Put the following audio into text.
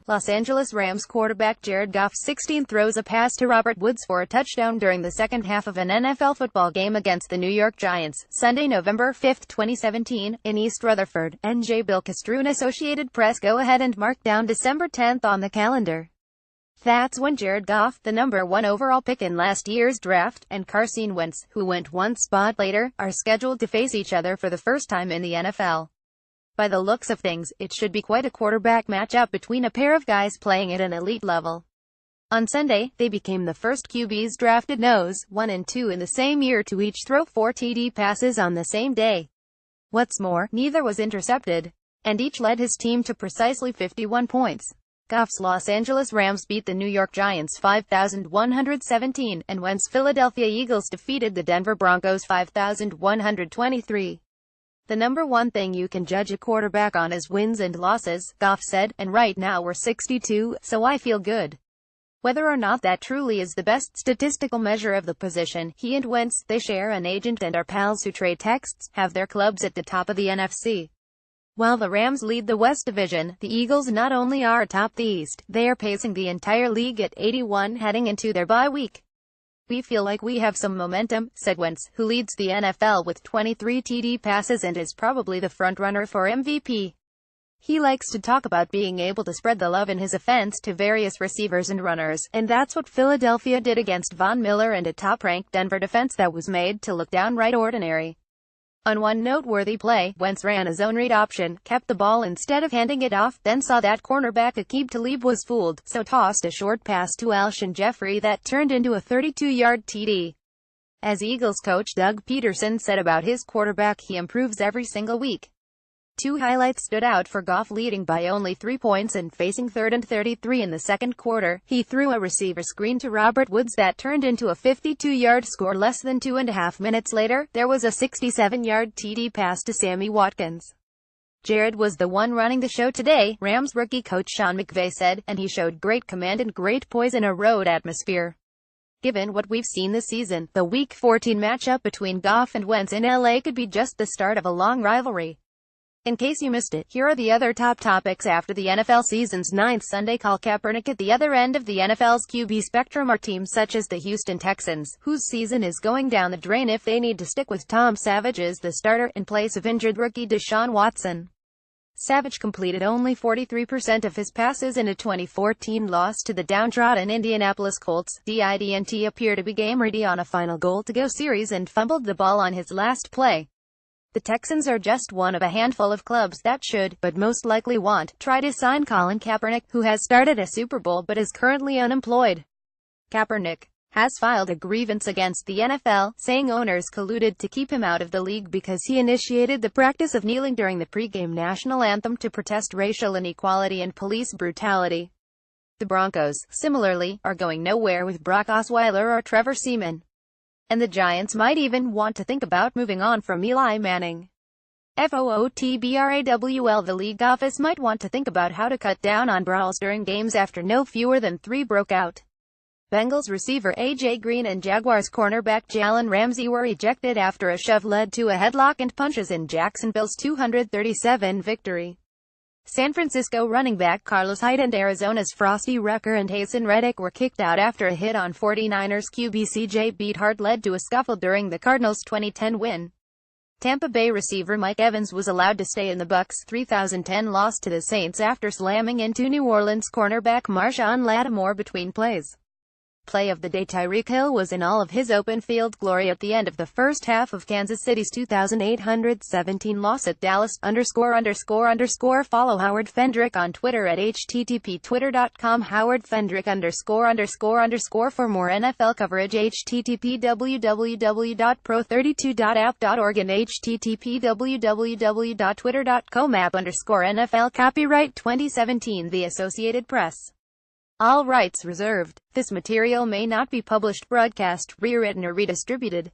Los Angeles Rams quarterback Jared Goff 16 throws a pass to Robert Woods for a touchdown during the second half of an NFL football game against the New York Giants, Sunday, November 5, 2017, in East Rutherford. NJ Bill Castrun Associated Press. Go ahead and mark down December 10th on the calendar. That's when Jared Goff, the number 1 overall pick in last year's draft, and Carson Wentz, who went one spot later, are scheduled to face each other for the first time in the NFL. By the looks of things, it should be quite a quarterback matchup between a pair of guys playing at an elite level. On Sunday, they became the first QBs drafted nose 1 and 2 in the same year to each throw 4 TD passes on the same day. What's more, neither was intercepted, and each led his team to precisely 51 points. Goff's Los Angeles Rams beat the New York Giants 5,117, and Wentz's Philadelphia Eagles defeated the Denver Broncos 5,123. The number one thing you can judge a quarterback on is wins and losses, Goff said, and right now we're 62, so I feel good. Whether or not that truly is the best statistical measure of the position, he and Wentz, they share an agent and are pals who trade texts, have their clubs at the top of the NFC. While the Rams lead the West Division, the Eagles not only are atop the East, they are pacing the entire league at 81 heading into their bye week. We feel like we have some momentum, said Wentz, who leads the NFL with 23 TD passes and is probably the frontrunner for MVP. He likes to talk about being able to spread the love in his offense to various receivers and runners, and that's what Philadelphia did against Von Miller and a top-ranked Denver defense that was made to look downright ordinary. On one noteworthy play, Wentz ran a zone read option, kept the ball instead of handing it off, then saw that cornerback Aqib Talib was fooled, so tossed a short pass to Alshon Jeffrey that turned into a 32-yard TD. As Eagles coach Doug Peterson said about his quarterback, he improves every single week. 2 highlights stood out for Goff: leading by only 3 points and facing 3rd and 33 in the second quarter. He threw a receiver screen to Robert Woods that turned into a 52-yard score. Less than 2.5 minutes later, there was a 67-yard TD pass to Sammy Watkins. Jared was the one running the show today, Rams rookie coach Sean McVay said, and he showed great command and great poise in a road atmosphere. Given what we've seen this season, the Week 14 matchup between Goff and Wentz in LA could be just the start of a long rivalry. In case you missed it, here are the other top topics after the NFL season's 9th Sunday. Call Kaepernick. At the other end of the NFL's QB spectrum are teams such as the Houston Texans, whose season is going down the drain if they need to stick with Tom Savage as the starter in place of injured rookie Deshaun Watson. Savage completed only 43% of his passes in a 2014 loss to the downtrodden Indianapolis Colts. Didn't appear to be game-ready on a final goal-to-go series and fumbled the ball on his last play. The Texans are just one of a handful of clubs that should, but most likely won't, try to sign Colin Kaepernick, who has started a Super Bowl but is currently unemployed. Kaepernick has filed a grievance against the NFL, saying owners colluded to keep him out of the league because he initiated the practice of kneeling during the pregame national anthem to protest racial inequality and police brutality. The Broncos, similarly, are going nowhere with Brock Osweiler or Trevor Seaman. And the Giants might even want to think about moving on from Eli Manning. FOOTBRAWL. The league office might want to think about how to cut down on brawls during games after no fewer than 3 broke out. Bengals receiver A.J. Green and Jaguars cornerback Jalen Ramsey were ejected after a shove led to a headlock and punches in Jacksonville's 237 victory. San Francisco running back Carlos Hyde and Arizona's Frosty Rucker and Hasten Reddick were kicked out after a hit on 49ers QB C.J. Beathard led to a scuffle during the Cardinals' 2010 win. Tampa Bay receiver Mike Evans was allowed to stay in the Bucs' 2010 loss to the Saints after slamming into New Orleans cornerback Marshawn Lattimore between plays. Play of the day: Tyreek Hill was in all of his open field glory at the end of the first half of Kansas City's 2,817 loss at Dallas. _____. Follow Howard Fendrick on Twitter at http://twitter.com Howard Fendrick ____. For more NFL coverage, http www.pro32.app.org and http www.twitter.com _NFL. Copyright 2017 The Associated Press. All rights reserved. This material may not be published, broadcast, rewritten or redistributed.